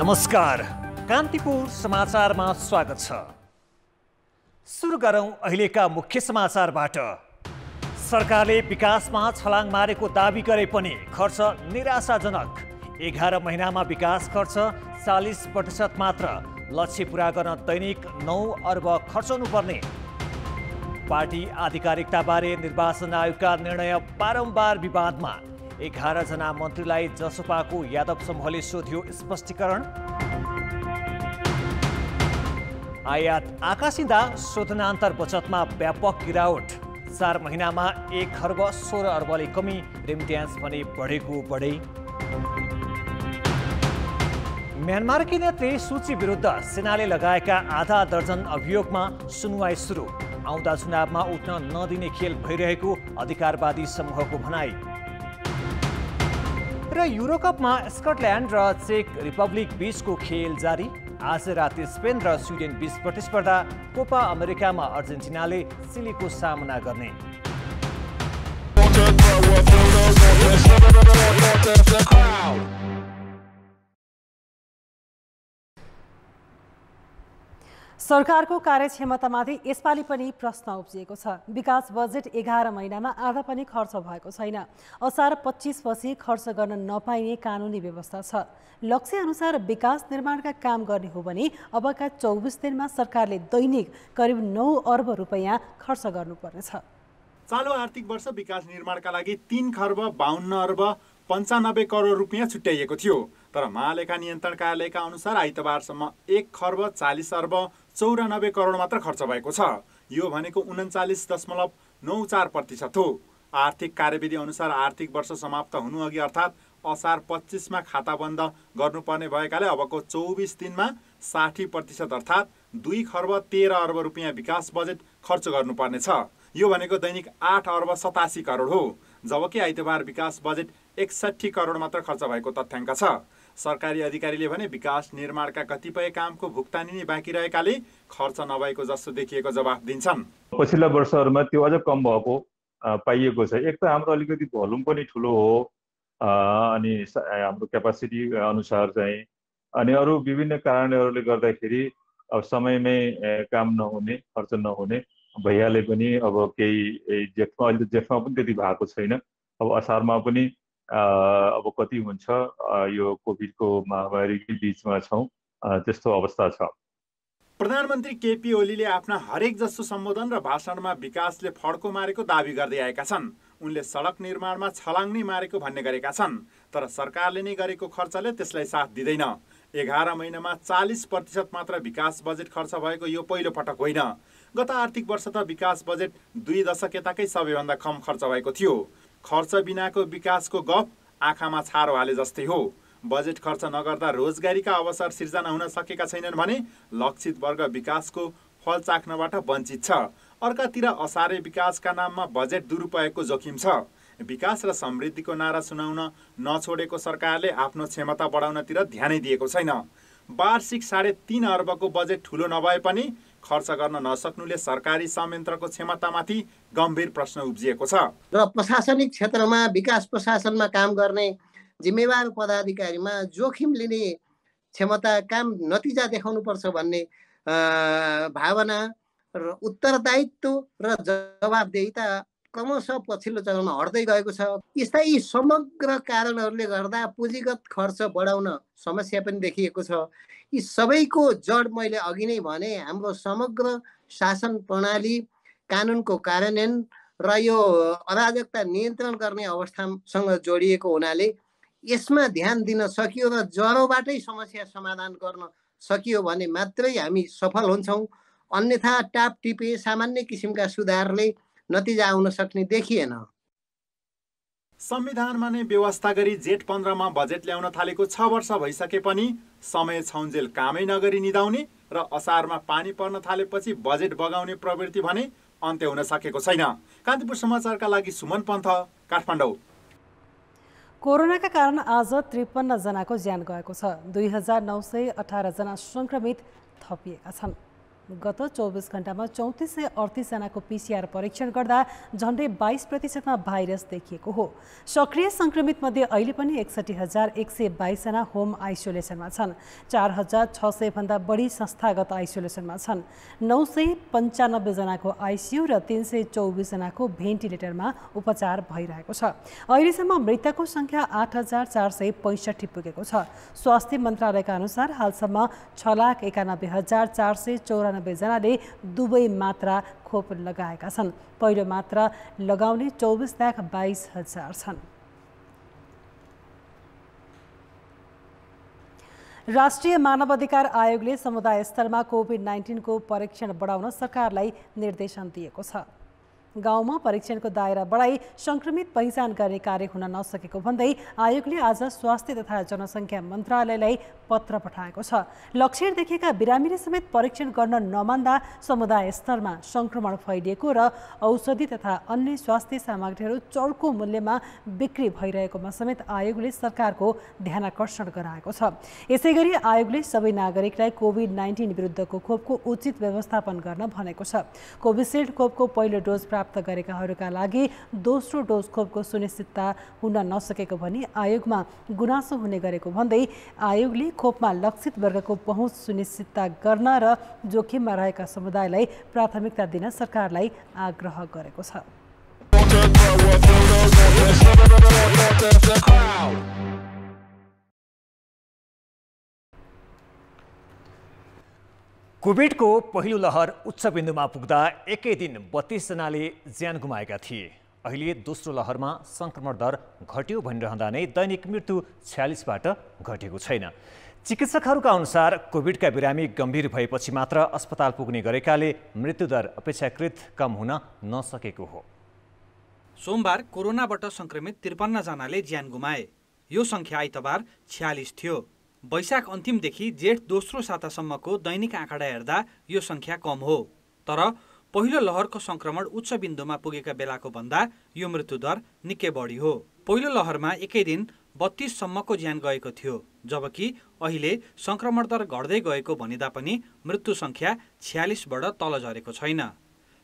नमस्कार, कान्तिपुर समाचारमा स्वागत छ। सुरु गरौं अहिलेका मुख्य समाचारबाट। सरकारले विकासमा छलाङ मारेको दाबी गरे पनि खर्च निराशाजनक। 11 महिनामा विकास खर्च 40% मात्र। लक्ष्य पूरा गर्न दैनिक 9 अर्ब खर्चनुपर्ने। पार्टी आधिकारिकताबारे निर्वाचन आयोगका निर्णय बारम्बार विवादमा। 11 जना मन्त्रीलाई जसपाको यादव समूहले सोध्यो स्पष्टीकरण। आयात आकाशिँदा शोधनान्तर बचतमा व्यापक गिरावट। 4 महिनामा 1 खर्ब 16 अर्बले कमी। रेमिट्यान्स भने बढेको बढै। म्यानमारकी नेत्री सूची विरुद्ध सेनाले लगाएका आधा दर्जन अभियोगमा सुनवाई सुरु। आउँदा चुनावमा उठ्न नदिने खेल भइरहेको अधिकारवादी समूहको भनाई। र युरोकपमा स्कटल्यान्ड र चेक रिपब्लिक बीचको खेल जारी। आज राति स्पेन र स्विडेन बीच प्रतिस्पर्धा। कोपा अमेरिकामा अर्जेन्टिनाले चिलीको सामना गर्ने। सरकारको कार्यक्षमतामाथि यसपालि पनि प्रश्न उब्जिएको छ। विकास बजेट 11 महिनामा आधा पनि खर्च भएको छैन। असार 25 पछि खर्च गर्न नपाइने कानुनी व्यवस्था छ। लक्ष्य अनुसार विकास निर्माणका काम गर्ने हो भने अबका 24 दिनमा सरकारले दैनिक करिब 9 अर्ब रुपैयाँ खर्च गर्नुपर्नेछ। चालु आर्थिक वर्ष विकास निर्माणका लागि 3 खर्ब 52 अर्ब 95 करोड रुपियाँ छुट्याइएको थियो। तर महालेखा नियन्त्रण कार्यालयका अनुसार आइतबारसम्म 1 खर्ब 40 अर्ब 94 करोड मात्र खर्च भएको छ। यो भनेको 39.94% हो। आर्थिक कार्यविधि अनुसार आर्थिक वर्ष समाप्त हुनु अघि अर्थात् असार 25 मा खाता बन्द गर्नुपर्ने भएकाले अबको 24 दिनमा 60% अर्थात् 2 खर्ब 13 अर्ब रुपियाँ विकास बजेट खर्च गर्नुपर्नेछ। यो भनेको दैनिक 8 अर्ब 87 करोड हो। जबकि आइतबार विकास बजेट 61 करोड मात्र खर्च भएको तथ्याङ्क छ। सरकारी अधिकारीले भने विकास निर्माणका कतिपय कामको भुक्तानी नै बाँकी रहेकाले खर्च नभएको जस्तो देखिएको जवाफ दिन्छन्। पछिल्ला वर्षहरूमा त्यो अझ कम भएको पाइएको छ। एक त हाम्रो अलिकति भोल्युम पनि ठुलो हो, अनि हाम्रो क्यापासिटी अनुसार चाहिँ, अनि अरू विभिन्न कारणहरूले गर्दाखेरि अब समयमै काम नहुने, खर्च नहुने भइहाले पनि अब केही जेठमा, अहिले जेठमा पनि त्यति भएको छैन। अब असारमा पनि अब कति हुन्छ, यो कोभिडको महामारीकै बीचमा छौँ, त्यस्तो अवस्था छ। प्रधानमन्त्री केपी ओलीले आफ्ना हरेक जस्तो सम्बोधन र भाषणमा विकासले फड्को मारेको दाबी गर्दै आएका छन्। उनले सडक निर्माणमा छलाङ नै मारेको भन्ने गरेका छन्। तर सरकारले नै गरेको खर्चले त्यसलाई साथ दिँदैन। 11 महिनामा 40% मात्र विकास बजेट खर्च भएको यो पहिलो पटक होइन। गत आर्थिक वर्ष त विकास बजेट 2 दशक यताकै सबैभन्दा कम खर्च भएको थियो। खर्च बिनाको विकासको गफ आँखामा छारो हाले जस्तै हो। बजेट खर्च नगर्दा रोजगारीका अवसर सिर्जना हुन सकेका छैनन् भने लक्षित वर्ग विकासको फल चाख्नबाट वञ्चित छ। अर्कातिर असारे विकासका नाममा बजेट दुरुपयोगको जोखिम छ। विकास र समृद्धिको नारा सुनाउन नछोडेको सरकारले आफ्नो क्षमता बढाउनतिर ध्यानै दिएको छैन। वार्षिक 3.5 अर्बको बजेट ठुलो नभए पनि खर्च गर्न नसक्नुले सरकारी संयन्त्रको क्षमतामाथि गम्भीर प्रश्न उब्जिएको छ। र प्रशासनिक क्षेत्रमा विकास प्रशासनमा काम गर्ने जिम्मेवार पदाधिकारीमा जोखिम लिने क्षमता, काम नतिजा देखाउनुपर्छ भन्ने भावना र उत्तरदायित्व र जवाबदेहिता क्रमशः पछिल्लो चरणमा हट्दै गएको छ। यी समग्र कारणहरूले गर्दा पुँजीगत खर्च बढाउन समस्या पनि देखिएको छ। यी सबैको जड मैले अघि नै भने हाम्रो समग्र शासन प्रणाली, कानुनको कार्यान्वयन र यो अराजकता नियन्त्रण गर्ने अवस्थासँग जोडिएको हुनाले यसमा ध्यान दिन सकियो र जरोबाटै समस्या समाधान गर्न सकियो भने मात्रै हामी सफल हुन्छौँ। अन्यथा टाप टिपे सामान्य किसिमका सुधारले नतिजा आउन सक्ने देखिएन। संविधानमा नै व्यवस्था गरी जेठ 15 मा बजेट ल्याउन थालेको 6 वर्ष भइसके पनि समय छौन्जेल कामै नगरी निदाउने र असारमा पानी पर्न थालेपछि बजेट बगाउने प्रवृत्ति भने अन्त्य हुन सकेको छैन। कान्तिपुर समाचारका लागि सुमन पन्थ, काठमाडौँ। कोरोनाका कारण आज 53 जनाको ज्यान गएको छ। 2918 जना संक्रमित थपिएका छन्। गत 24 घण्टामा 3438 जनाको PCR परीक्षण गर्दा झन्डै 22% भाइरस देखिएको हो। सक्रिय संक्रमित मध्ये अहिले पनि 61,122 जना होम आइसोलेसनमा छन्। 4,600 भन्दा बढी संस्थागत आइसोलेसनमा छन्। 995 जनाको आइसियु र 324 जनाको भेन्टिलेटरमा उपचार भइरहेको छ। अहिलेसम्म मृतकको संख्या 8,465 पुगेको छ। स्वास्थ्य मन्त्रालयका अनुसार हालसम्म 6,91,494 जनाले दुवै मात्रा खोप लगाएका छन्। पहिलो मात्रा लगाउने 24,22,000 छन्। राष्ट्रिय मानवाधिकार आयोगले समुदाय स्तरमा कोभिड-19 को परीक्षण बढाउन सरकारलाई निर्देशन दिएको छ। गाउँमा परीक्षणको दायरा बढाई संक्रमित पहिचान गर्ने कार्य हुन नसकेको भन्दै आयोगले आज स्वास्थ्य तथा जनसङ्ख्या मन्त्रालयलाई पत्र पठाएको छ। लक्षण देखेका बिरामीले समेत परीक्षण गर्न नमान्दा समुदाय स्तरमा संक्रमण फैलिएको र औषधि तथा अन्य स्वास्थ्य सामग्रीहरू चर्को मूल्यमा बिक्री भइरहेकोमा समेत आयोगले सरकारको ध्यानाकर्षण गराएको छ। यसैगरी आयोगले सबै नागरिकलाई कोभिड-19 विरुद्धको खोपको उचित व्यवस्थापन गर्न भनेको छ। कोभिसिल्ड खोपको पहिलो डोज प्राप्त गरेकाहरूका लागि दोस्रो डोज खोपको सुनिश्चितता हुन नसकेको भनी आयोगमा गुनासो हुने गरेको भन्दै आयोगले खोपमा लक्षित वर्गको पहुँच सुनिश्चितता गर्न र जोखिममा रहेका समुदायलाई प्राथमिकता दिन सरकारलाई आग्रह गरेको छ। कोभिडको पहिलो लहर उच्च बिन्दुमा पुग्दा एकै दिन 32 जनाले ज्यान गुमाएका थिए। अहिले दोस्रो लहरमा संक्रमण दर घट्यो भनिरहँदा नै दैनिक मृत्यु 46बाट घटेको छैन। चिकित्सकहरूका अनुसार कोभिडका बिरामी गम्भीर भएपछि मात्र अस्पताल पुग्ने गरेकाले मृत्युदर अपेक्षाकृत कम हुन नसकेको हो। सोमबार कोरोनाबाट संक्रमित 53 जनाले ज्यान गुमाए। यो संख्या आइतबार 46 थियो। वैशाख अन्तिमदेखि जेठ दोस्रो सातासम्मको दैनिक आँकडा हेर्दा यो संख्या कम हो। तर पहिलो लहरको संक्रमण उच्च बिन्दुमा पुगेका बेलाको भन्दा यो मृत्युदर निकै बढी हो। पहिलो लहरमा एकै दिन 32 सम्मको ज्यान गएको थियो, जबकि अहिले संक्रमण दर घट्दै गएको भनिदा पनि मृत्यु संख्या 46बाट तल झरेको छैन।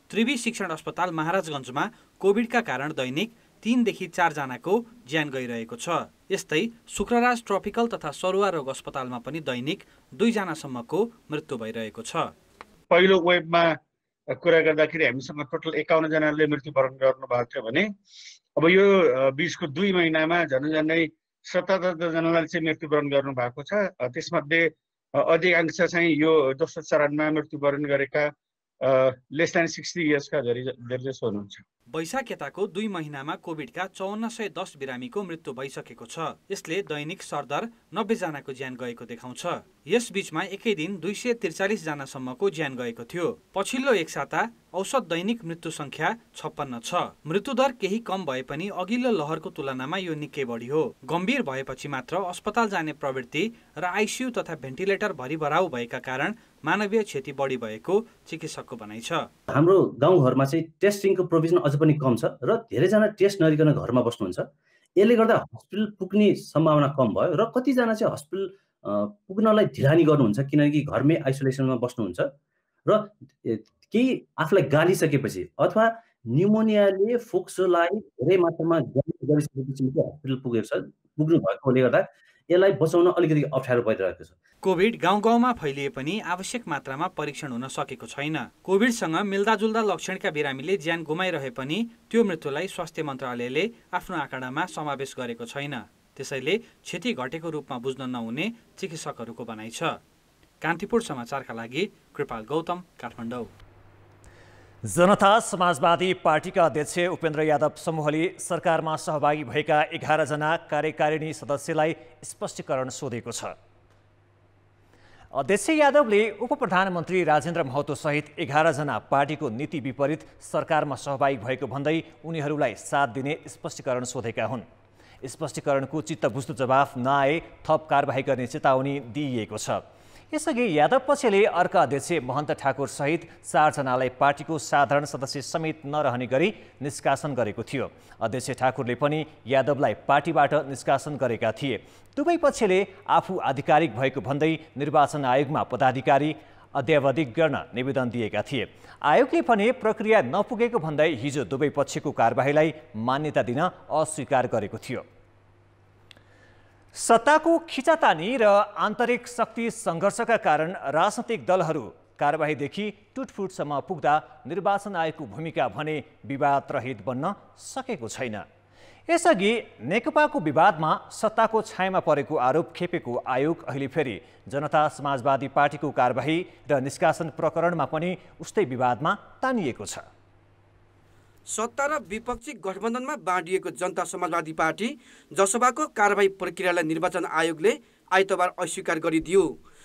त्रिवी शिक्षण अस्पताल महाराजगञ्जमा कोभिडका कारण दैनिक 3 देखि 4 जनाको ज्यान गइरहेको छ। यस्तै शुक्रराज ट्रपिकल तथा सरुवा रोग अस्पतालमा पनि दैनिक 2 जनासम्मको मृत्यु भइरहेको छ। पहिलो वेबमा कुरा गर्दाखेरि हामीसँग टोटल 51 जनाले मृत्युवरण गर्नुभएको थियो भने अब यो बीचको 2 महिनामा झन्डै 77 जनाले चाहिँ मृत्युवरण गर्नु भएको छ। त्यसमध्ये अधिकांश चाहिँ यो दोस्रो चरणमा मृत्युवरण गरेका लेस देन 60 इयर्सका धेरैजसो हुनुहुन्छ। वैशाख यताको 2 महिनामा कोभिडका 5410 बिरामीको मृत्यु भइसकेको छ। यसले दैनिक सरदर 90 जनाको ज्यान गएको देखाउँछ। यस बीचमा एकै दिन 243 जनासम्मको ज्यान गएको थियो। पछिल्लो एक साता औसत दैनिक मृत्यु संख्या 56 छ। मृत्युदर केही कम भए पनि अघिल्लो लहरको तुलनामा यो निकै बढी हो। गम्भीर भएपछि मात्र अस्पताल जाने प्रवृत्ति र आइसियु तथा भेन्टिलेटर भरिभराउ भएका कारण मानवीय क्षति बढी भएको चिकित्सकको भनाइ छ। हाम्रो गाउँघरमा चाहिँ टेस्टिङको प्रोभिजन अझ पनि कम छ र धेरैजना टेस्ट नगरिकन घरमा बस्नुहुन्छ। यसले गर्दा हस्पिटल पुग्ने सम्भावना कम भयो र कतिजना चाहिँ हस्पिटल पुग्नलाई ढिलानी गर्नुहुन्छ, किनकि घरमै आइसोलेसनमा बस्नुहुन्छ र केही आफूलाई गालिसकेपछि अथवा न्युमोनियाले फोक्सोलाई धेरै मात्रामा गरिसकेपछि हस्पिटल पुग्नु भएकोले गर्दा यसलाई बचाउन अलिकति अप्ठ्यारो परिरहेको छ। कोभिड गाउँ-गाउँमा फैलिए पनि आवश्यक मात्रामा परीक्षण हुन सकेको छैन। कोभिडसँग मिल्दाजुल्दा लक्षणका बिरामीले ज्यान गुमाइरहे पनि त्यो मृत्युलाई स्वास्थ्य मन्त्रालयले आफ्नो आँकडामा समावेश गरेको छैन। त्यसैले क्षति घटेको रूपमा बुझ्न नहुने चिकित्सकहरूको भनाइ छ। कान्तिपुर समाचारका लागि कृपाल गौतम, काठमाडौँ। जनता समाजवादी पार्टीका अध्यक्ष उपेन्द्र यादव समूहले सरकारमा सहभागी भएका 11 जना कार्यकारिणी सदस्यलाई स्पष्टीकरण सोधेको छ। अध्यक्ष यादवले उपप्रधानमन्त्री राजेन्द्र महतो सहित 11 जना पार्टीको नीति विपरीत सरकारमा सहभागी भएको भन्दै उनीहरूलाई साथ दिने स्पष्टीकरण सोधेका हुन्। स्पष्टीकरणको चित्त बुझ्दो जवाफ नआए थप कारबाही गर्ने चेतावनी दिइएको छ। यसअघि यादव पक्षले अर्का अध्यक्ष महन्त ठाकुर सहित 4 जनालाई पार्टीको साधारण सदस्य समेत नरहने गरी निष्कासन गरेको थियो। अध्यक्ष ठाकुरले पनि यादवलाई पार्टीबाट निष्कासन गरेका थिए। दुवै पक्षले आफू आधिकारिक भएको भन्दै निर्वाचन आयोगमा पदाधिकारी अद्यावधिक गर्न निवेदन दिएका थिए। आयोगले भने प्रक्रिया नपुगेको भन्दै हिजो दुवै पक्षको कारबाहीलाई मान्यता दिन अस्वीकार गरेको थियो। सत्ताको खिचातानी र आन्तरिक शक्ति सङ्घर्षका कारण राजनैतिक दलहरू कारबाहीदेखि टुटफुटसम्म पुग्दा निर्वाचन आयोगको भूमिका भने विवाद रहित बन्न सकेको छैन। यसअघि नेकपाको विवादमा सत्ताको छायामा परेको आरोप खेपेको आयोग अहिले फेरि जनता समाजवादी पार्टीको कारबाही र निष्कासन प्रकरणमा पनि उस्तै विवादमा तानिएको छ। सत्ता र विपक्षी गठबन्धनमा बाँडिएको जनता समाजवादी पार्टी जसपाको कारबाही प्रक्रियालाई निर्वाचन आयोगले आइतबार अस्वीकार गरिदियो।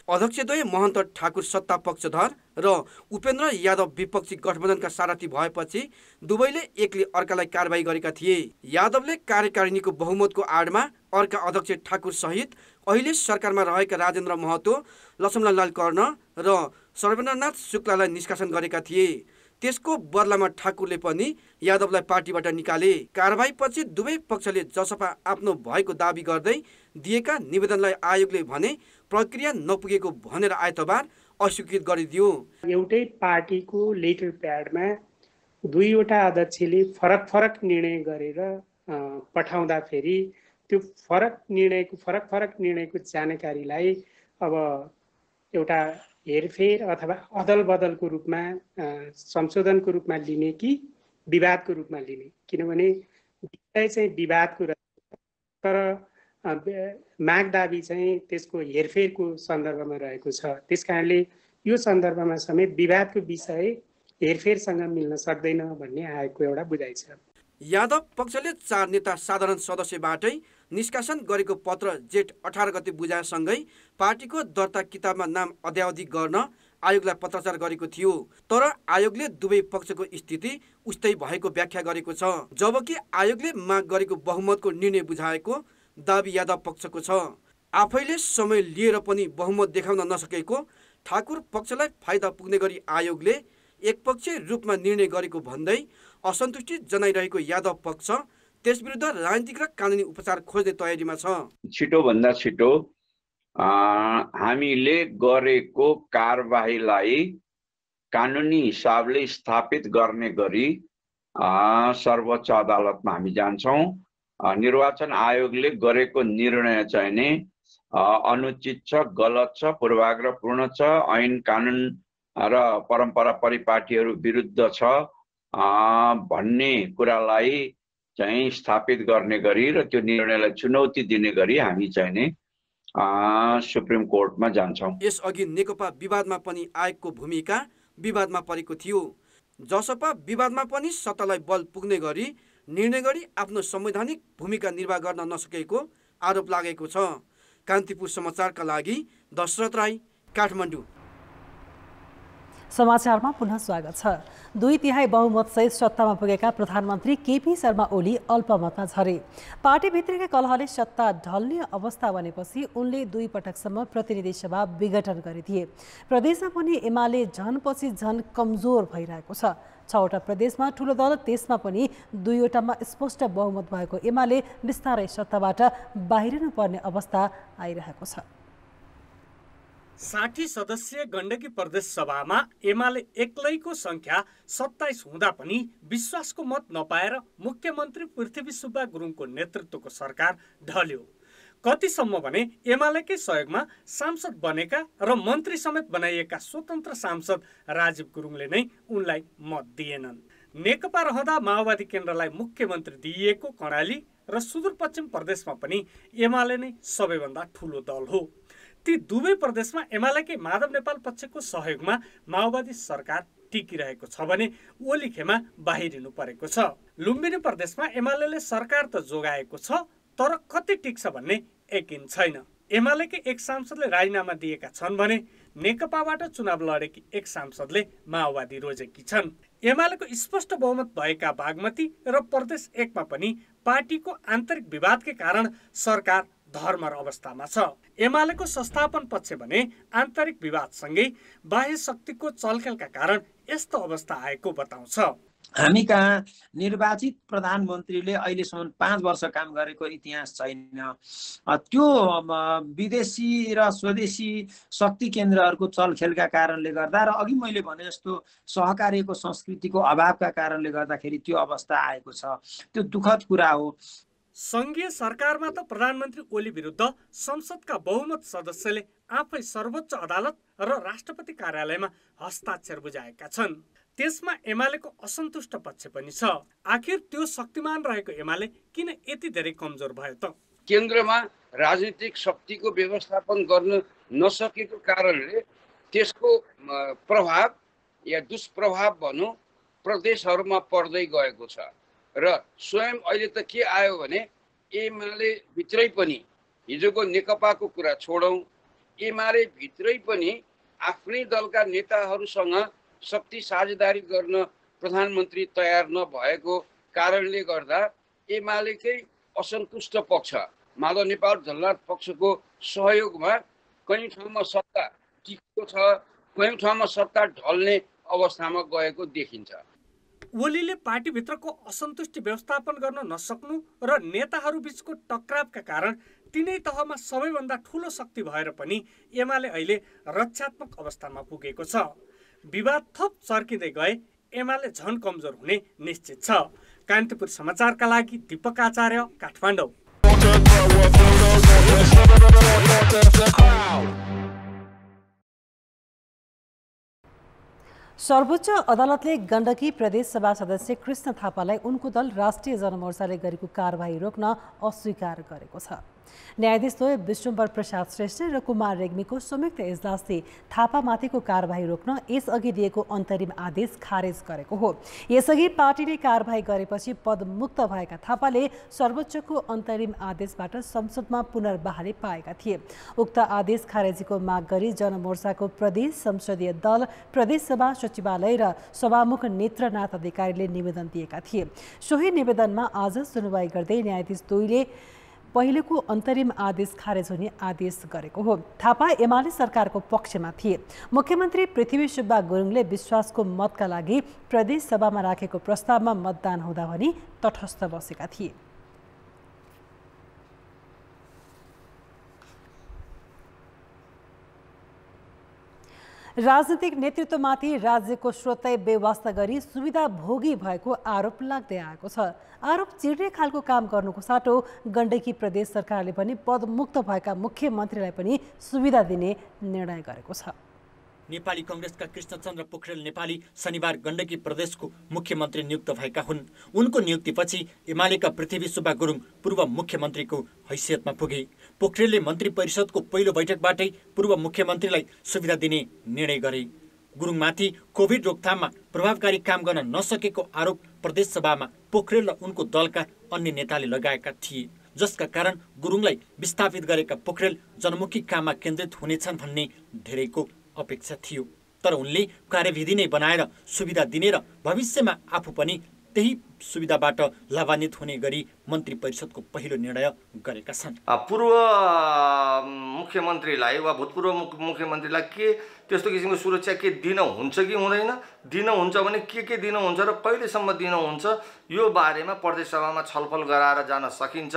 अध्यक्षद्वय महन्त ठाकुर सत्ता पक्षधर र उपेन्द्र यादव विपक्षी गठबन्धनका सारथी भएपछि दुवैले एकले अर्कालाई कारबाही गरेका थिए। यादवले कार्यकारिणीको बहुमतको आडमा अर्का अध्यक्ष ठाकुर सहित अहिले सरकारमा रहेका राजेन्द्र महतो, लक्ष्मणलाल कर्ण र सर्वेन्द्रनाथ शुक्लालाई निष्कासन गरेका थिए। त्यसको बदलामा ठाकुरले पनि यादवलाई पार्टीबाट निकाले। कारबाहीपछि दुवै पक्षले जसपा आफ्नो भएको दाबी गर्दै दिएका निवेदनलाई आयोगले भने प्रक्रिया नपुगेको भनेर आइतबार अस्वीकृत गरिदियो। एउटै पार्टीको लेटर प्याडमा दुईवटा अध्यक्षले फरक निर्णय गरेर पठाउँदाखेरि त्यो फरक निर्णयको जानकारीलाई अब एउटा हेरफेर अथवा अदल बदलको रूपमा संशोधनको रूपमा लिने कि विवादको रूपमा लिने, किनभने विषय चाहिँ विवादको तर माग दाबी चाहिँ त्यसको हेरफेरको सन्दर्भमा रहेको छ। त्यसकारणले यो सन्दर्भमा समेत विवादको विषय हेरफेरसँग मिल्न सक्दैन भन्ने आयोगको एउटा बुझाइ छ। यादव पक्षले 4 नेता साधारण सदस्यबाटै निष्कासन गरेको पत्र जेठ 18 गते बुझाएसँगै पार्टीको दर्ता किताबमा नाम अद्यावधिक गर्न आयोगलाई पत्राचार गरेको थियो। तर आयोगले दुवै पक्षको स्थिति उस्तै भएको व्याख्या गरेको छ। जबकि आयोगले माग गरेको बहुमतको निर्णय बुझाएको दाबी यादव पक्षको छ। आफैले समय लिएर पनि बहुमत देखाउन नसकेको ठाकुर पक्षलाई फाइदा पुग्ने गरी आयोगले एकपक्षीय रूपमा निर्णय गरेको भन्दै असन्तुष्टि जनाइरहेको यादव पक्ष त्यसविरुद्ध राजनीतिक र कानुनी उपचार खोज्ने तयारीमा छ। छिटोभन्दा छिटो हामीले गरेको कारबाहीलाई कानुनी हिसाबले स्थापित गर्ने गरी सर्वोच्च अदालतमा हामी जान्छौँ। निर्वाचन आयोगले गरेको निर्णय चाहिँ नै अनुचित छ, गलत छ, पूर्वाग्रहपूर्ण छ, ऐन कानुन र परम्परा परिपाटीहरू विरुद्ध छ भन्ने कुरालाई चाहिँ स्थापित गर्ने गरी र त्यो निर्णयलाई चुनौती दिने गरी हामी चाहिँ नै सुप्रिम कोर्टमा जान्छौँ। यसअघि नेकपा विवादमा पनि आयोगको भूमिका विवादमा परेको थियो। जसपा विवादमा पनि सत्तालाई बल पुग्ने गरी निर्णय गरी आफ्नो संवैधानिक भूमिका निर्वाह गर्न नसकेको आरोप लागेको छ। कान्तिपुर समाचारका लागि दशरथ राई, काठमाडौँ। समाचारमा पुनः स्वागत छ। 2/3 बहुमतसहित सत्तामा पुगेका प्रधानमन्त्री केपी शर्मा ओली अल्पमतमा झरे। पार्टीभित्रकै कलहले सत्ता ढल्ने अवस्था बनेपछि उनले 2 पटकसम्म प्रतिनिधि सभा विघटन गरिदिए। प्रदेशमा पनि एमाले झनपछि झन कमजोर भइरहेको छ। 6वटा प्रदेशमा ठुलो दल, त्यसमा पनि 2वटामा स्पष्ट बहुमत भएको एमाले बिस्तारै सत्ताबाट बाहिरिनुपर्ने अवस्था आइरहेको छ। 60 सदस्यीय गण्डकी प्रदेश सभामा एमाले एक्लैको संख्या 27 हुँदा पनि विश्वासको मत नपाएर मुख्यमन्त्री पृथ्वी सुब्बा गुरुङको नेतृत्वको सरकार ढल्यो। कतिसम्म भने एमालेकै सहयोगमा सांसद बनेका र मन्त्री समेत बनाइएका स्वतन्त्र सांसद राजीव गुरुङले नै उनलाई मत दिएनन्। नेकपा रहँदा माओवादी केन्द्रलाई मुख्यमन्त्री दिइएको कर्णाली र सुदूरपश्चिम प्रदेशमा पनि एमाले नै सबैभन्दा ठुलो दल हो। ती दुवै प्रदेशमा एमालेकै माधव नेपाल पक्षको सहयोगमा माओवादी सरकार टिकिरहेको छ भने ओली खेमा बाहिरिनु परेको छ। लुम्बिनी प्रदेशमा एमालेले सरकार त जोगाएको छ, तर कति टिक्छ भन्ने यकिन छैन। एमालेकै एक सांसदले राजीनामा दिएका छन् भने नेकपाबाट चुनाव लडेकी एक सांसदले माओवादी रोजेकी छन्। एमालेको स्पष्ट बहुमत भएका बागमती र प्रदेश 1 मा पनि पार्टीको आन्तरिक विवादकै कारण सरकार धर्मर अवस्थामा छ। एमालेको संस्थापन पक्ष भने आन्तरिक विवादसँगै बाह्य शक्तिको चलखेलका कारण यस्तो अवस्था आएको बताउँछ। हामी कहाँ निर्वाचित प्रधानमन्त्रीले अहिलेसम्म 5 वर्ष काम गरेको इतिहास छैन। त्यो विदेशी र स्वदेशी शक्ति केन्द्रहरूको चलखेलका कारणले गर्दा र अघि मैले भने जस्तो सहकार्यको संस्कृतिको अभावका कारणले गर्दाखेरि त्यो अवस्था आएको छ। त्यो दुःखद कुरा हो। संघीय सरकारमा त प्रधानमन्त्री ओली विरुद्ध संसदका बहुमत सदस्यले आफै सर्वोच्च अदालत र राष्ट्रपति कार्यालयमा हस्ताक्षर बुझाएका छन्। त्यसमा एमालेको असन्तुष्ट पक्ष पनि छ। आखिर त्यो शक्तिमान रहेको एमाले किन यति धेरै कमजोर भयो त? केन्द्रमा राजनीतिक शक्तिको व्यवस्थापन गर्न नसकेको कारणले त्यसको प्रभाव या दुष्प्रभाव भनौँ प्रदेशहरूमा पर्दै गएको छ। र स्वयं अहिले त के आयो भने एमाले भित्रै पनि, हिजोको नेकपाको कुरा छोडौँ, एमाले भित्रै पनि आफ्नै दलका नेताहरूसँग शक्ति साझेदारी गर्न प्रधानमन्त्री तयार नभएको कारणले गर्दा एमालेकै असन्तुष्ट पक्ष माधव नेपाल झलनाथ पक्षको सहयोगमा कहीँ ठाउँमा सत्ता टिकेको छ, कहीँ ठाउँमा सत्ता ढल्ने अवस्थामा गएको देखिन्छ। ओलीले पार्टीभित्रको असन्तुष्टि व्यवस्थापन गर्न नसक्नु र नेताहरू बीचको टक्रावका कारण तिनै तहमा सबैभन्दा ठूलो शक्ति भएर पनि एमाले अहिले रक्षात्मक अवस्थामा पुगेको छ। विवाद थप चर्किँदै गए एमाले झन कमजोर हुने निश्चित छ। कान्तिपुर समाचारका लागि दीपक आचार्य, काठमाडौँ। सर्वोच्च अदालतले गण्डकी प्रदेश सभा सदस्य कृष्ण थापालाई उनको दल राष्ट्रिय जनमोर्चाले गरेको कारबाही रोक्न अस्वीकार गरेको छ। न्यायाधीश द्वय विश्वम्भर प्रसाद श्रेष्ठ र कुमार रेग्मीको संयुक्त इजलासले थापामाथिको कारबाही रोक्न यसअघि दिएको अन्तरिम आदेश खारेज गरेको हो। यसअघि पार्टीले कारबाही गरेपछि पदमुक्त भएका थापाले सर्वोच्चको अन्तरिम आदेशबाट संसदमा पुनर्बहाली पाएका थिए। उक्त आदेश खारेजीको माग गरी जनमोर्चाको प्रदेश संसदीय दल, प्रदेश सभा सचिवालय र सभामुख नेत्रनाथ अधिकारीले निवेदन दिएका थिए। सोही निवेदनमा आज सुनवाई गर्दै न्यायाधीश द्वयले पहिलेको अन्तरिम आदेश खारेज हुने आदेश गरेको हो। थापा एमाले सरकारको पक्षमा थिए। मुख्यमन्त्री पृथ्वी सुब्बा गुरुङले विश्वासको मतका लागि प्रदेश सभामा राखेको प्रस्तावमा मतदान हुँदा भनी तटस्थ बसेका थिए। राजनीतिक नेतृत्वमाथि राज्यको स्रोतै बेवास्ता गरी सुविधा भोगी भएको आरोप लाग्दै आएको छ। आरोप चिर्ने खालको काम गर्नुको साटो गण्डकी प्रदेश सरकारले पनि पदमुक्त भएका मुख्यमन्त्रीलाई पनि सुविधा दिने निर्णय गरेको छ। नेपाली कांग्रेसका कृष्णचन्द्र पोखरेल नेपाली शनिबार गण्डकी प्रदेशको मुख्यमन्त्री नियुक्त भएका हुन्। उनको नियुक्तिपछि एमालेका पृथ्वी सुब्बा गुरुङ पूर्व मुख्यमन्त्रीको हैसियतमा पुगे। पोखरेलले मन्त्री परिषदको पहिलो बैठकबाटै पूर्व मुख्यमन्त्रीलाई सुविधा दिने निर्णय गरे। गुरुङमाथि कोभिड रोकथाममा प्रभावकारी काम गर्न नसकेको आरोप प्रदेश सभामा पोखरेल र उनको दलका अन्य नेताले लगाएका थिए, जसका कारण गुरुङलाई विस्थापित गरेका पोखरेल जनमुखी काममा केन्द्रित हुनेछन् भन्ने धेरैको अपेक्षा थियो। तर उनले कार्यविधि नै बनाएर सुविधा दिने र भविष्यमा आफू पनि त्यही सुविधाबाट लाभान्वित हुने गरी मन्त्री परिषदको पहिलो निर्णय गरेका छन्। पूर्व मुख्यमन्त्रीलाई वा भूतपूर्व मुख्यमन्त्रीलाई के त्यस्तो किसिमको सुरक्षा के दिन हुन्छ कि हुँदैन, दिन हुन्छ भने के दिन हुन्छ र कहिलेसम्म दिन हुन्छ, यो बारेमा प्रदेश सभामा छलफल गराएर जान सकिन्छ।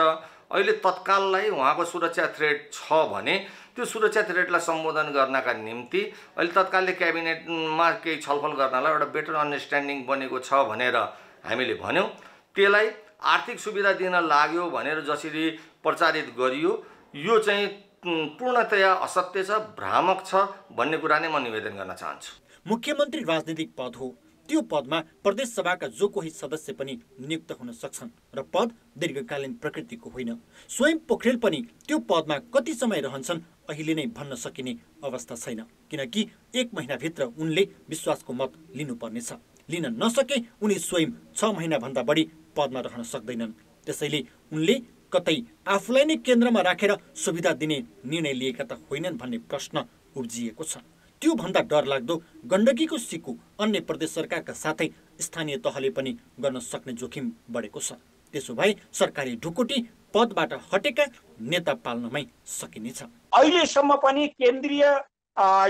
अहिले तत्काललाई उहाँको सुरक्षा थ्रेट छ भने त्यो सुरक्षा थ्रेटलाई सम्बोधन गर्नका निम्ति अहिले तत्कालले क्याबिनेटमा केही छलफल गर्नलाई एउटा बेटर अन्डरस्ट्यान्डिङ बनेको छ भनेर हामीले भन्यौँ। त्यसलाई आर्थिक सुविधा दिन लाग्यो भनेर जसरी प्रचारित गरियो यो चाहिँ पूर्णतया असत्य छ, भ्रामक छ भन्ने कुरा नै म निवेदन गर्न चाहन्छु। मुख्यमन्त्री राजनीतिक पद हो। त्यो पदमा प्रदेश सभाका जो कोही सदस्य पनि नियुक्त हुन सक्छन् र पद दीर्घकालीन प्रकृतिको होइन। स्वयं पोखरेल पनि त्यो पदमा कति समय रहन्छन् अहिले नै भन्न सकिने अवस्था छैन, किनकि 1 महिनाभित्र उनले विश्वासको मत लिनुपर्नेछ। लिन नसके उनी स्वयं 6 महिनाभन्दा बढी पदमा रहन सक्दैनन्। त्यसैले उनले कतै आफूलाई नै केन्द्रमा राखेर सुविधा दिने निर्णय लिएका त होइनन् भन्ने प्रश्न उब्जिएको छ। त्यो भन्दा डरलाग्दो गण्डकीको सिकु अन्य प्रदेश सरकारका साथै स्थानीय तहले पनि गर्न सक्ने जोखिम बढेको छ। त्यसो भए सरकारी ढुकुटी पदबाट हटेका नेता पाल्नमै सकिनेछ। अहिलेसम्म पनि केन्द्रीय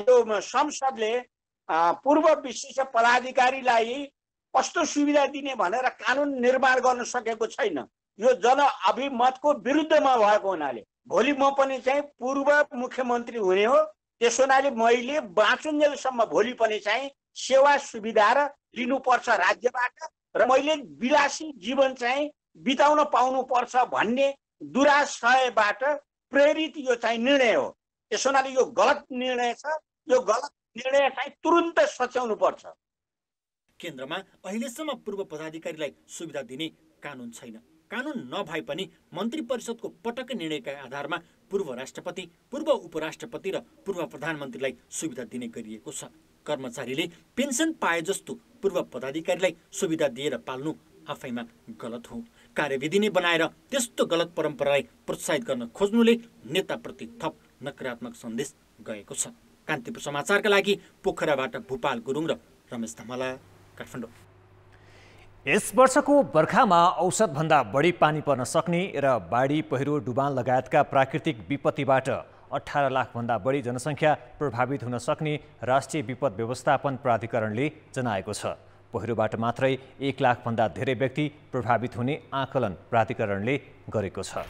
यो संसदले पूर्व विशिष्ट पदाधिकारीलाई कस्तो सुविधा दिने भनेर कानुन निर्माण गर्न सकेको छैन। यो जनअभिमतको विरुद्धमा भएको हुनाले भोलि म पनि चाहिँ पूर्व मुख्यमन्त्री हुने हो। त्यसो हुनाले मैले बाँचुन्जेलसम्म भोलि पनि चाहिँ सेवा सुविधा र लिनुपर्छ राज्यबाट र मैले विलासी जीवन चाहिँ बिताउन पाउनुपर्छ भन्ने दुराशयबाट प्रेरित यो चाहिँ निर्णय हो। त्यसो हुनाले यो गलत निर्णय छ। यो गलत निर्णय चाहिँ तुरुन्त सच्याउनु पर्छ। केन्द्रमा अहिलेसम्म पूर्व पदाधिकारीलाई सुविधा दिने कानुन छैन। कानुन नभए पनि मन्त्री परिषदको पटक्कै निर्णयका आधारमा पूर्व राष्ट्रपति, पूर्व उपराष्ट्रपति र पूर्व प्रधानमन्त्रीलाई सुविधा दिने गरिएको छ। कर्मचारीले पेन्सन पाए जस्तो पूर्व पदाधिकारीलाई सुविधा दिएर पाल्नु आफैमा गलत हो। कार्यविधि नै बनाएर त्यस्तो गलत परम्परालाई प्रोत्साहित गर्न खोज्नुले नेताप्रति थप नकारात्मक सन्देश गएको छ। कान्तिपुर समाचारका लागि पोखराबाट भूपाल गुरुङ र रमेश धमला, काठमाडौँ। यस वर्षको बर्खामा औसतभन्दा बढी पानी पर्न सक्ने र बाढी, पहिरो, डुबान लगायतका प्राकृतिक विपत्तिबाट 18 लाखभन्दा बढी जनसङ्ख्या प्रभावित हुन सक्ने राष्ट्रिय विपद व्यवस्थापन प्राधिकरणले जनाएको छ। पहिरोबाट मात्रै 1 लाखभन्दा धेरै व्यक्ति प्रभावित हुने आकलन प्राधिकरणले गरेको छ।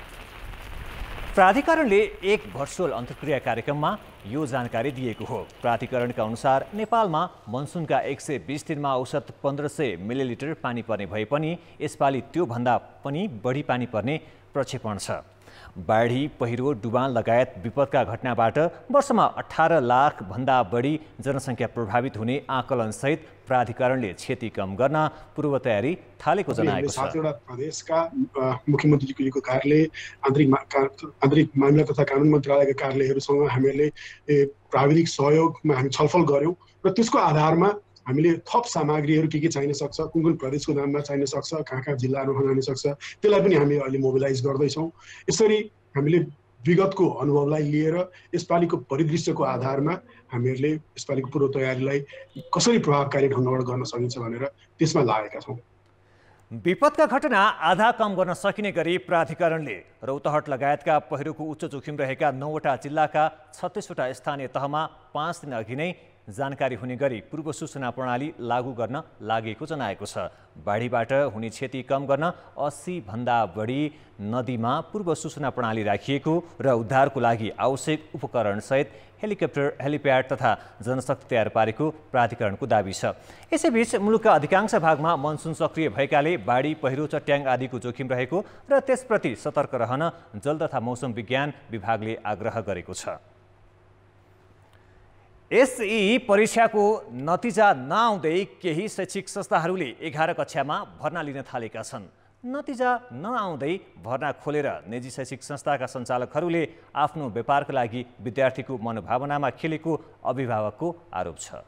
प्राधिकरणले एक भर्चुअल अन्तर्क्रिया कार्यक्रममा यो जानकारी दिएको हो। प्राधिकरणका अनुसार नेपालमा मनसुनका 120 दिनमा औसत 1500 मिलिलिटर पानी पर्ने भए पनि यसपालि त्योभन्दा पनि बढी पानी पर्ने प्रक्षेपण छ। बाढी, पहिरो, डुबान लगायत विपदका घटनाबाट वर्षमा 18 लाखभन्दा बढी जनसङ्ख्या प्रभावित हुने आकलनसहित प्राधिकरणले क्षति कम गर्न पूर्व तयारी थालेको जनाएको छ। 7वटा प्रदेशका मुख्यमन्त्रीको कार्यालय, आन्तरिक मामिला तथा कानुन मन्त्रालयका कार्यालयहरूसँग हामीले प्राविधिक सहयोगमा हामी छलफल गऱ्यौँ र त्यसको आधारमा हामीले थप सामग्रीहरू के चाहिन सक्छ, कुन प्रदेशको नाममा चाहिन सक्छ, कहाँ जिल्लाहरूमा जान सक्छ, त्यसलाई पनि हामी अहिले मोबिलाइज गर्दैछौँ। यसरी हामीले विगतको अनुभवलाई लिएर यसपालिको परिदृश्यको आधारमा हामीहरूले यसपालिको पूर्व तयारीलाई कसरी प्रभावकारी ढङ्गबाट गर्न सकिन्छ भनेर त्यसमा लागेका छौँ। विपदका घटना आधा कम गर्न सकिने गरी प्राधिकरणले रौतहट लगायतका पहिरोको उच्च जोखिम रहेका 9वटा जिल्लाका 36वटा स्थानीय तहमा 5 दिन अघि नै जानकारी हुने गरी पूर्व सूचना प्रणाली लागू गर्न लागेको जनाएको छ। बाढीबाट हुने क्षति कम गर्न 80 भन्दा बढी नदीमा पूर्व सूचना प्रणाली राखिएको र उद्धारको लागि आवश्यक उपकरणसहित हेलिकप्टर, हेलिप्याड तथा जनशक्ति तयार पारेको प्राधिकरणको दाबी छ। यसैबीच मुलुकका अधिकांश भागमा मनसुन सक्रिय भएकाले बाढी, पहिरो, चट्याङ आदिको जोखिम रहेको र त्यसप्रति सतर्क रहन जल तथा मौसम विज्ञान विभागले आग्रह गरेको छ। एसई परीक्षाको नतिजा नआउँदै केही शैक्षिक संस्थाहरूले 11 कक्षामा भर्ना लिन थालेका छन्। नतिजा नआउँदै भर्ना खोलेर निजी शैक्षिक संस्थाका सञ्चालकहरूले आफ्नो व्यापारका लागि विद्यार्थीको मनोभावनामा खेलेको अभिभावकको आरोप छ।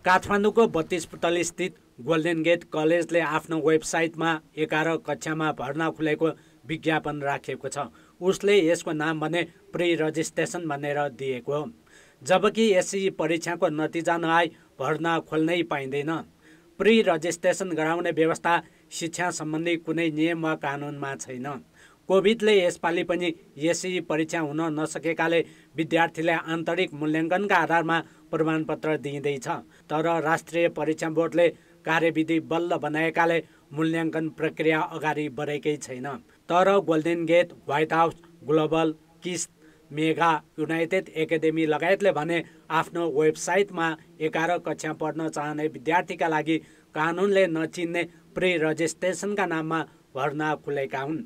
काठमाडौँको 32 पुतली स्थित गोल्डन गेट कलेजले आफ्नो वेबसाइटमा 11 कक्षामा भर्ना खुलेको विज्ञापन राखेको छ। उसले यसको नाम भने प्री रजिस्ट्रेसन भनेर दिएको हो। जबकि एसई परीक्षाको नतिजा नआई भर्ना खोल्नै पाइँदैन। प्री रजिस्ट्रेसन गराउने व्यवस्था शिक्षा सम्बन्धी कुनै नियम वा कानुनमा छैन। कोभिडले यसपालि पनि एसई परीक्षा हुन नसकेकाले विद्यार्थीलाई आन्तरिक मूल्याङ्कनका आधारमा प्रमाणपत्र दिइँदैछ। तर राष्ट्रिय परीक्षा बोर्डले कार्यविधि बल्ल बनाएकाले मूल्याङ्कन प्रक्रिया अगाडि बढेकै छैन। तर Golden Gate, White House, Global, Kiss, Mega, United Academy लगायतले भने आफ्नो वेबसाइटमा 11 कक्षा पढ्न चाहने विद्यार्थीका लागि कानुनले नचिन्ने प्री रजिस्ट्रेसनका नाममा भर्ना खुलेका हुन्।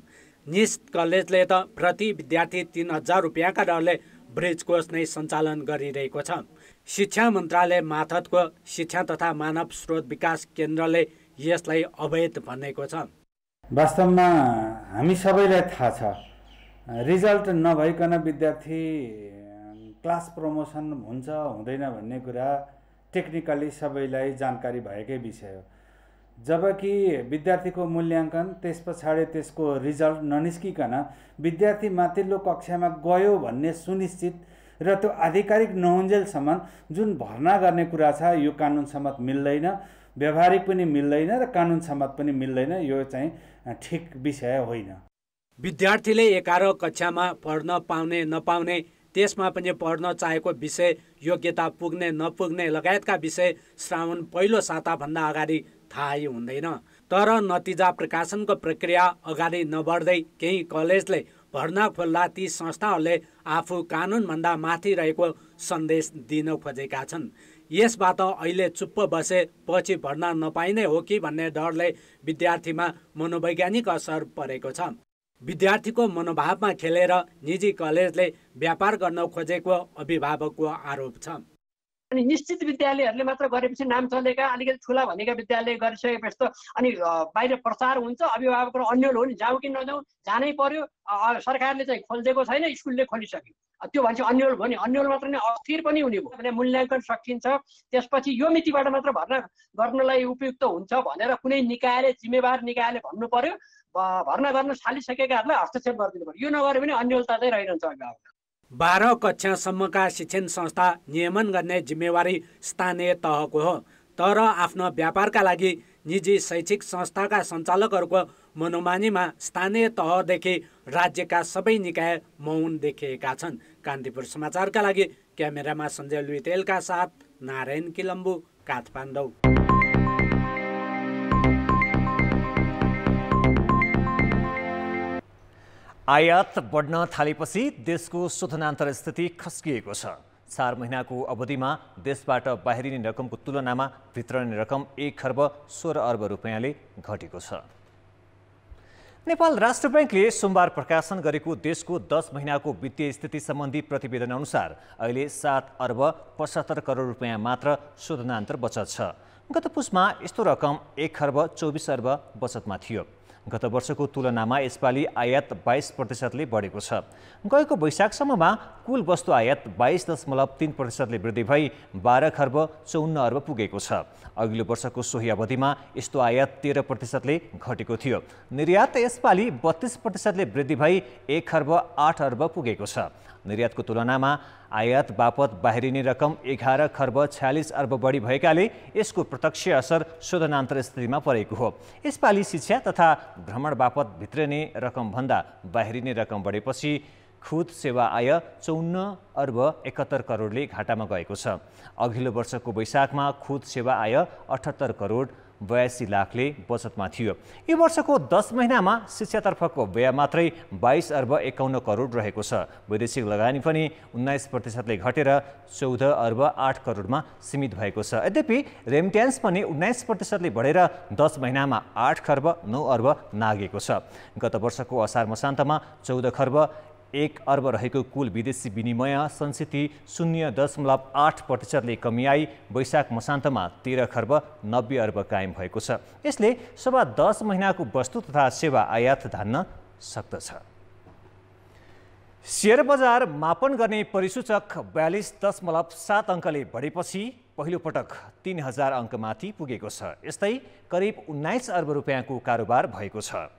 निस्ट कलेजले त प्रति विद्यार्थी 3000 रुपियाँका दरले ब्रिज कोर्स नै सञ्चालन गरिरहेको छ। शिक्षा मन्त्रालय मार्फतको शिक्षा तथा मानव स्रोत विकास केन्द्रले यसलाई अवैध भनेको छ। वास्तवमा हामी सबैलाई थाहा छ, रिजल्ट नभइकन विद्यार्थी क्लास प्रमोसन हुन्छ हुँदैन भन्ने कुरा टेक्निकली सबैलाई जानकारी भएकै विषय हो। जबकि विद्यार्थीको मूल्याङ्कन त्यस पछाडि त्यसको रिजल्ट ननिस्किकन विद्यार्थी माथिल्लो कक्षामा गयो भन्ने सुनिश्चित र त्यो आधिकारिक नहुन्जेलसम्म जुन भर्ना गर्ने कुरा छ यो कानुन सम्मत मिल्दैन, व्यावहारिक पनि मिल्दैन र कानुन सम्मत पनि मिल्दैन। यो चाहिँ ठिक विषय होइन। विद्यार्थीले 11 कक्षामा पढ्न पाउने नपाउने, त्यसमा पनि पढ्न चाहेको विषय योग्यता पुग्ने नपुग्ने लगायतका विषय श्रावण पहिलो साताभन्दा अगाडि थाहै हुँदैन। तर नतिजा प्रकाशनको प्रक्रिया अगाडि नबढ्दै केही कलेजले भर्ना खोल्दा ती संस्थाहरूले आफू कानुनभन्दा माथि रहेको सन्देश दिन खोजेका छन्। यसबाट अहिले चुप्प बसे पछि भर्ना नपाइने हो कि भन्ने डरले विद्यार्थीमा मनोवैज्ञानिक असर परेको छ। विद्यार्थीको मनोभावमा खेलेर निजी कलेजले व्यापार गर्न खोजेको अभिभावकको आरोप छ। अनि निश्चित विद्यालयहरूले मात्र गरेपछि नाम चलेका अलिकति ठुला भनेका विद्यालय गरिसकेपछि त अनि बाहिर प्रचार हुन्छ, अभिभावकहरू अन्यल हो नि, जाउँ कि नजाउँ, जानै पर्यो। सरकारले चाहिँ खोलिदिएको छैन, स्कुलले खोलिसक्यो, त्यो भन्छ अन्यल भयो नि। अन्यल मात्र नै अस्थिर पनि हुने भयो भने मूल्याङ्कन सकिन्छ। त्यसपछि यो मितिबाट मात्र भर्ना गर्नलाई उपयुक्त हुन्छ भनेर कुनै निकायले, जिम्मेवार निकायले भन्नु पर्यो। भर्ना गर्न थालिसकेकाहरूलाई हस्तक्षेप गरिदिनु पर्यो। यो नगरे पनि अन्यलता चाहिँ रहिरहन्छ अभिभावक। 12 कक्षासम्मका शिक्षण संस्था नियमन गर्ने जिम्मेवारी स्थानीय तहको हो। तर आफ्नो व्यापारका लागि निजी शैक्षिक संस्थाका सञ्चालकहरूको मनोमानीमा स्थानीय तहदेखि राज्यका सबै निकाय मौन देखिएका छन्। कान्तिपुर समाचारका लागि क्यामेरामा सञ्जय लुइतेलका साथ नारायण किलम्बु, काठमाडौँ। आयात बढ्न थालेपछि देशको शोधनान्तर स्थिति खस्किएको छ। 4 महिनाको अवधिमा देशबाट बाहिरिने रकमको तुलनामा भित्रने रकम 1 खर्ब 16 अर्ब रुपियाँले घटेको छ। नेपाल राष्ट्र बैंकले सोमबार प्रकाशन गरेको देशको 10 महिनाको वित्तीय स्थिति सम्बन्धी प्रतिवेदन अनुसार अहिले 7 अर्ब 75 करोड रुपियाँ मात्र शोधनान्तर बचत छ। गत पुसमा यस्तो रकम 1 खर्ब 24 अर्ब बचतमा थियो। गत वर्षको तुलनामा यसपालि आयात 22%ले बढेको छ। गएको वैशाखसम्ममा कुल वस्तु आयात 22.3%ले वृद्धि भई 12 खर्ब 54 अर्ब पुगेको छ। अघिल्लो वर्षको सोही अवधिमा यस्तो आयात 13%ले घटेको थियो। निर्यात यसपालि 32%ले वृद्धि भई 1 खर्ब 8 अर्ब पुगेको छ। निर्यातको तुलनामा आयात बापत बाहिरिने रकम 11 खर्ब 46 अर्ब बढी भएकाले यसको प्रत्यक्ष असर शोधनान्तर स्थितिमा परेको हो। यसपालि शिक्षा तथा भ्रमण बापत भित्रिने रकमभन्दा बाहिरिने रकम बढेपछि खुद सेवा आय 54 अर्ब 71 करोडले घाटामा गएको छ। अघिल्लो वर्षको वैशाखमा खुद सेवा आय 78 करोड 82 लाखले बचतमा थियो। यो वर्षको 10 महिनामा शिक्षातर्फको व्यय मात्रै 22 अर्ब 51 करोड रहेको छ। वैदेशिक लगानी पनि 19%ले घटेर 14 अर्ब 8 करोडमा सीमित भएको छ। यद्यपि रेमिट्यान्स पनि 19%ले बढेर 10 महिनामा 8 खर्ब 9 अर्ब नागेको छ। गत वर्षको असार मसान्तमा 14 खर्ब 1 अर्ब रहेको कुल विदेशी विनिमय संचिति 0.8%ले कमी आई वैशाख मसान्तमा 13 खर्ब 90 अर्ब कायम भएको छ। यसले सभा 10 महिनाको वस्तु तथा सेवा आयात धान्न सक्दछ। शेयर बजार मापन गर्ने परिसूचक 42.7 अङ्कले बढेपछि पहिलो पटक 3000 अङ्कमाथि पुगेको छ। यस्तै करिब 19 अर्ब रुपियाँको कारोबार भएको छ।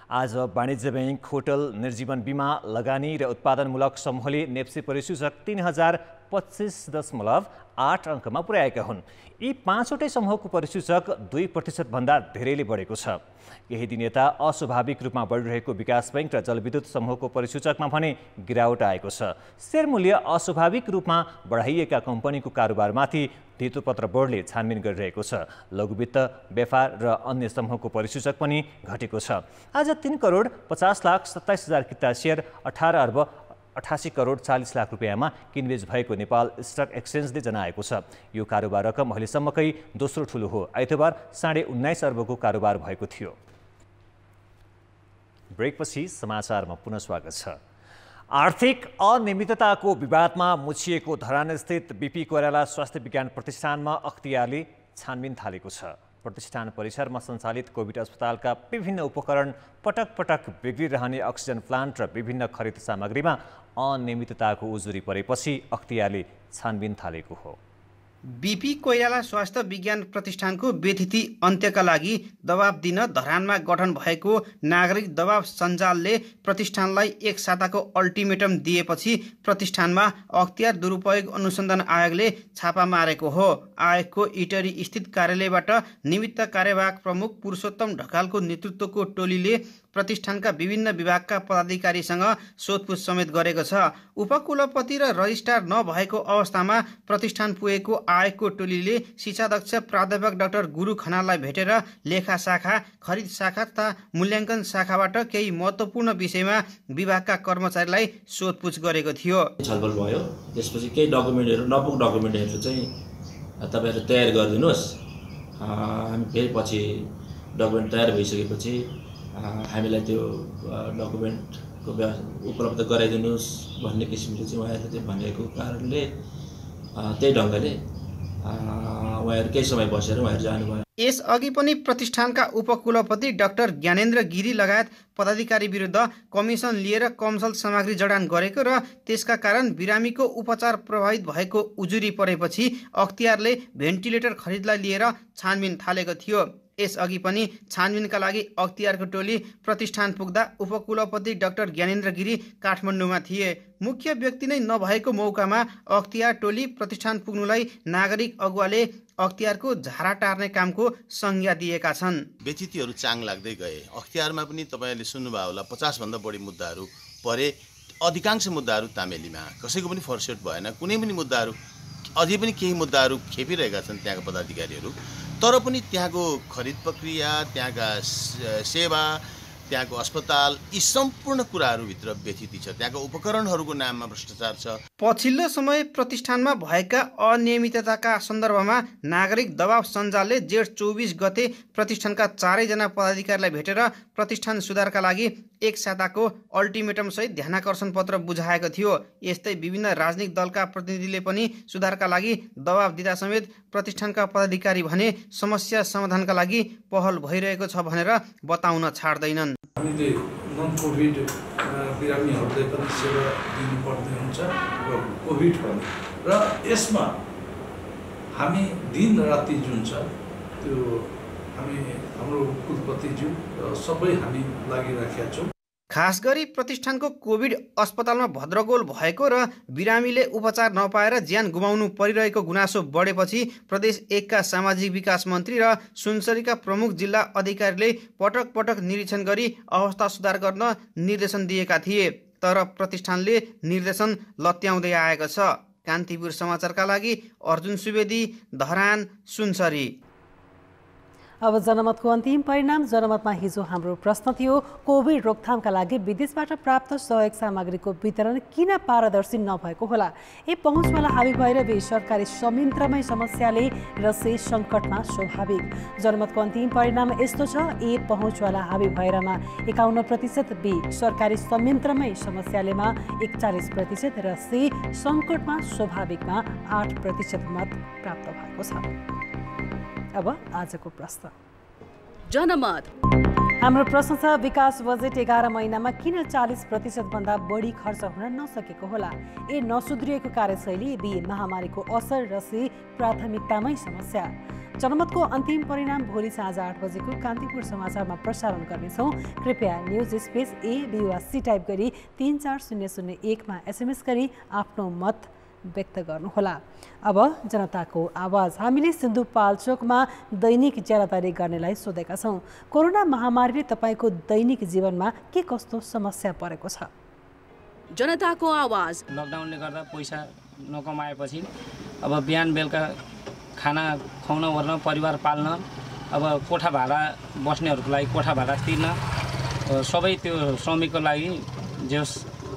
आज वाणिज्य बैंक, होटल, निर्जीवन बीमा, लगानी र उत्पादनमूलक समूहले नेप्सी परिसूचक 3025.8 अङ्कमा पुर्याएका हुन्। यी 5वटै समूहको परिसूचक 2% भन्दा धेरैले बढेको छ। केही दिन यता अस्वाभाविक रूपमा बढिरहेको विकास बैंक र जलविद्युत समूहको परिसूचकमा भने गिरावट आएको छ। शेयर मूल्य अस्वाभाविक रूपमा बढाइएका कम्पनीको कारोबारमाथि धितोपत्र बोर्डले छानबिन गरिरहेको छ। लघुवित्त, व्यापार र अन्य समूहको परिसूचक पनि घटेको छ। आज 3 करोड 50 लाख 27 हजार किता शेयर 18 अर्ब 88 करोड 40 लाख रुपियाँमा किनबेच भएको नेपाल स्टक एक्सचेन्जले जनाएको छ। यो कारोबार रकम अहिलेसम्मकै दोस्रो ठुलो हो। आइतबार 19.5 अर्बको कारोबार भएको थियो। ब्रेकपछि समाचारमा पुनः स्वागत छ। आर्थिक अनियमितताको विवादमा मुछिएको धरानस्थित बीपी कोइराला स्वास्थ्य विज्ञान प्रतिष्ठानमा अख्तियारले छानबिन थालेको छ। प्रतिष्ठान परिसरमा सञ्चालित कोभिड अस्पतालका विभिन्न उपकरण, पटक पटक बिग्रिरहने अक्सिजन प्लान्ट र विभिन्न खरिद सामग्रीमा अनियमितताको उजुरी परेपछि अख्तियारले छानबिन थालेको हो। बीपी कोइराला स्वास्थ्य विज्ञान प्रतिष्ठानको बेथिति अन्त्यका लागि दबाब दिन धरानमा गठन भएको नागरिक दबाब सञ्जालले प्रतिष्ठानलाई 1 साताको अल्टिमेटम दिएपछि प्रतिष्ठानमा अख्तियार दुरुपयोग अनुसन्धान आयोगले छापा मारेको हो। आयोगको इटरी स्थित कार्यालयबाट निमित्त कार्यवाहक प्रमुख पुरुषोत्तम ढकालको नेतृत्वको टोलीले प्रतिष्ठानका विभिन्न विभागका पदाधिकारीसँग सोधपुछ समेत गरेको छ। उपकुलपति र रजिस्ट्रार नभएको अवस्थामा प्रतिष्ठान पुगेको आयोगको टोलीले शिक्षाध्यक्ष प्राध्यापक डाक्टर गुरु खनाललाई भेटेर लेखा शाखा, खरिद शाखा तथा मूल्याङ्कन शाखाबाट केही महत्त्वपूर्ण विषयमा विभागका कर्मचारीलाई सोधपुछ गरेको थियो। छलफल भयो। त्यसपछि केही डकुमेन्टहरू नपुग डकुमेन्टहरू चाहिँ तपाईँहरू तयार गरिदिनुहोस्। हामी फेरि पछि डकुमेन्ट तयार भइसकेपछि हामीलाई त्यो डकुमेन्टको उपलब्ध गराइदिनुहोस् भन्ने किसिमले चाहिँ उहाँहरूले चाहिँ भनेको कारणले त्यही ढङ्गले उहाँहरू केही समय बसेर उहाँहरू जानुभयो। यसअघि पनि प्रतिष्ठानका उपकुलपति डाक्टर ज्ञानेन्द्र गिरी लगायत पदाधिकारी विरुद्ध कमिसन लिएर कमसल सामग्री जडान गरेको र त्यसका कारण बिरामीको उपचार प्रभावित भएको उजुरी परेपछि अख्तियारले भेन्टिलेटर खरिदलाई लिएर छानबिन थालेको थियो। यसअघि पनि छानबिनका लागि अख्तियारको टोली प्रतिष्ठान पुग्दा उपकुलपति डाक्टर ज्ञानेन्द्र गिरी काठमाडौँमा थिए। मुख्य व्यक्ति नै नभएको मौकामा अख्तियार टोली प्रतिष्ठान पुग्नुलाई नागरिक अगुवाले अख्तियारको झारा टार्ने कामको संज्ञा दिएका छन्। बेचितीहरू चाङ लाग्दै गए। अख्तियारमा पनि तपाईँहरूले सुन्नुभयो होला 50 भन्दा बढी मुद्दाहरू परे। अधिकांश मुद्दाहरू तामेलीमा, कसैको पनि फर्सेट भएन। कुनै पनि मुद्दाहरू अझै पनि केही मुद्दाहरू खेपिरहेका छन् त्यहाँका पदाधिकारीहरू। तर पनि त्यहाँको खरिद प्रक्रिया, त्यहाँका सेवा, त्यहाँको अस्पताल, यी सम्पूर्ण कुराहरूभित्र बेथिती छ। त्यहाँको उपकरणहरूको नाममा भ्रष्टाचार छ। पछिल्लो समय प्रतिष्ठानमा भएका अनियमितताका सन्दर्भमा नागरिक दबाव सञ्जालले जेठ 24 गते प्रतिष्ठानका 4 जना पदाधिकारीलाई भेटेर प्रतिष्ठान सुधारका लागि एक साताको अल्टिमेटम सहित ध्यानाकर्षण पत्र बुझाएको थियो। यस्तै विभिन्न राजनीतिक दलका प्रतिनिधिले पनि सुधारका लागि दबाव दिँदा समेत प्रतिष्ठानका पदाधिकारी भने समस्या समाधानका लागि पहल भइरहेको छ भनेर बताउन छाड्दैनन्। हामीले नन कोभिड बिरामीहरूलाई पनि सेवा दिनुपर्ने हुन्छ र कोभिड पनि, र यसमा हामी दिन राति जुन छ त्यो हामी हाम्रो कुलपतिज्यू र सबै हामी लागिराखेका छौँ। खास गरी प्रतिष्ठानको कोभिड अस्पतालमा भद्रगोल भएको र बिरामीले उपचार नपाएर ज्यान गुमाउनु परिरहेको गुनासो बढेपछि प्रदेश 1 का सामाजिक विकास मन्त्री र सुनसरीका प्रमुख जिल्ला अधिकारीले पटक पटक निरीक्षण गरी अवस्था सुधार गर्न निर्देशन दिएका थिए। तर प्रतिष्ठानले निर्देशन लत्याउँदै आएको छ। कान्तिपुर समाचारका लागि अर्जुन सुवेदी, धरान, सुनसरी। अब जनमतको अन्तिम परिणाम। जनमतमा हिजो हाम्रो प्रश्न थियो, कोभिड रोकथामका लागि विदेशबाट प्राप्त सहयोग सामग्रीको वितरण किन पारदर्शी नभएको होला? ए पहुँचवाला हाबी भएर बी सरकारी संयन्त्रमै समस्याले र से सङ्कटमा स्वाभाविक। जनमतको अन्तिम परिणाम यस्तो छ, ए पहुँचवाला हाबी भएरमा 51%, बी सरकारी संयन्त्रमै समस्यालेमा 41% र से सङ्कटमा स्वाभाविकमा 8% मत प्राप्त भएको छ। अब आजको प्रश्न। जनमत हाम्रो प्रश्न छ, विकास बजेट 11 महिनामा किन 40% भन्दा बढी खर्च हुन नसकेको होला? ए नसुध्रिएको कार्यशैली, बी महामारीको असर र सी प्राथमिकतामै समस्या। जनमतको अन्तिम परिणाम भोलि साँझ 8 बजेको कान्तिपुर समाचारमा प्रसारण गर्नेछौँ। कृपया न्युज स्पेस ए बी वा सी टाइप गरी 34001मा SMS गरी आफ्नो मत व्यक्त गर्नुहोला। अब जनताको आवाज। हामीले सिन्धुपाल्चोकमा दैनिक ज्यालादारी गर्नेलाई सोधेका छौँ, कोरोना महामारीले तपाईँको दैनिक जीवनमा के कस्तो समस्या परेको छ? जनताको आवाज। लकडाउनले गर्दा पैसा नकमाएपछि अब बिहान बेलुका खाना खुवाउन ओर्न, परिवार पाल्न, अब कोठा भाडा बस्नेहरूको लागि कोठा भाडा तिर्न, सबै त्यो श्रमिकको लागि जे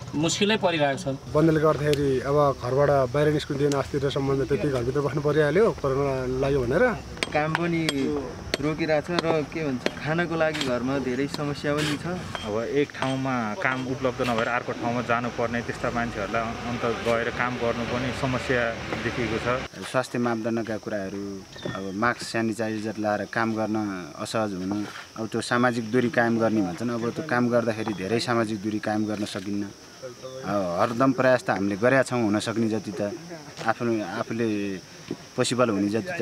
मुस्किलै परिरहेको छ। बन्दले गर्दाखेरि अब घरबाट बाहिर निस्किँदैन, अस्ति र सम्बन्ध त्यति घरभित्र बस्नु परिहाल्यो कोरोना लाग्यो भनेर। काम पनि रोकिरहेको छ र के भन्छ खानको लागि घरमा धेरै समस्या पनि छ। अब एक ठाउँमा काम उपलब्ध नभएर अर्को ठाउँमा जानुपर्ने त्यस्ता मान्छेहरूलाई अन्त गएर काम गर्नु पनि समस्या देखिएको छ। स्वास्थ्य मापदण्डका कुराहरू, अब मास्क सेनिटाइजर लाएर काम गर्न असहज हुनु, अब त्यो सामाजिक दूरी कायम गर्ने भन्छन्, अब त्यो काम गर्दाखेरि धेरै सामाजिक दूरी कायम गर्न सकिन्न। हरदम प्रयास त हामीले गरेका छौँ हुन सक्ने जति त, आफूले पोसिबल हुने जति त,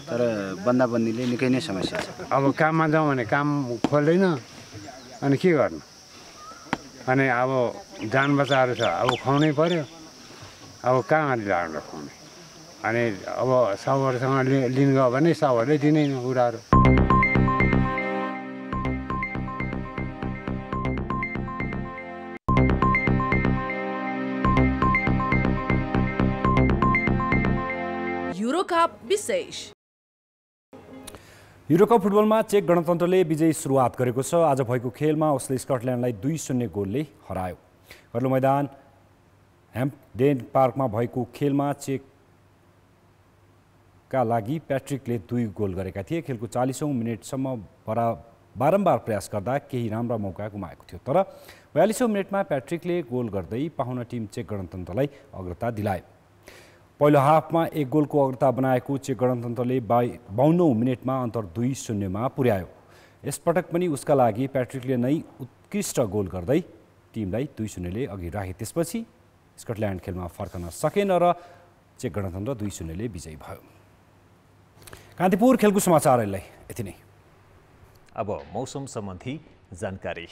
तर बन्दाबन्दीले निकै नै समस्या छ। अब काममा जाउँ भने काम खोल्दैन, अनि के गर्नु? अनि अब जान बचाएर छ, अब खुवाउनै पर्यो, अब कहाँ ल्याएर खुवाउने? अनि अब साउहरूसँग लिन गयो भने साउहरूले दिँदैन कुराहरू। युरोकप विशेष। युरोकप फुटबलमा चेक गणतन्त्रले विजयी सुरुवात गरेको छ। आज भएको खेलमा उसले स्कटल्यान्डलाई 2-0 गोलले हरायो। घरेलु मैदान ह्याम्पडेन पार्कमा भएको खेलमा चेकका लागि प्याट्रिकले 2 गोल गरेका थिए। खेलको 40औं मिनेटसम्म बारम्बार प्रयास गर्दा केही राम्रा मौका गुमाएको थियो, तर 42औं मिनेटमा प्याट्रिकले गोल गर्दै पाहुना टिम चेक गणतन्त्रलाई अग्रता दिलाए। पहिलो हाफमा 1 गोलको अग्रता बनाएको चेक गणतन्त्रले 52औं मिनेटमा अन्तर 2-0 मा पुर्यायो। यसपटक पनि उसका लागि प्याट्रिकले नै उत्कृष्ट गोल गर्दै टिमलाई 2-0 ले अघि राखे। त्यसपछि स्कटल्यान्ड खेलमा फर्कन सकेन र चेक गणतन्त्र 2-0 ले विजयी भयो। कान्तिपुर खेलको समाचार अहिले यति नै। अब मौसम सम्बन्धी जानकारी।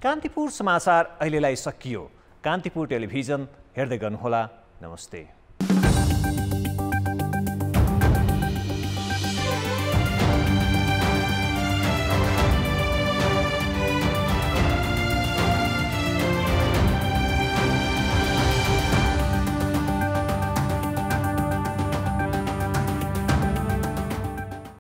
कान्तिपुर समाचार अहिलेलाई सकियो। कान्तिपुर टेलिभिजन हेर्दै गर्नुहोला। नमस्ते।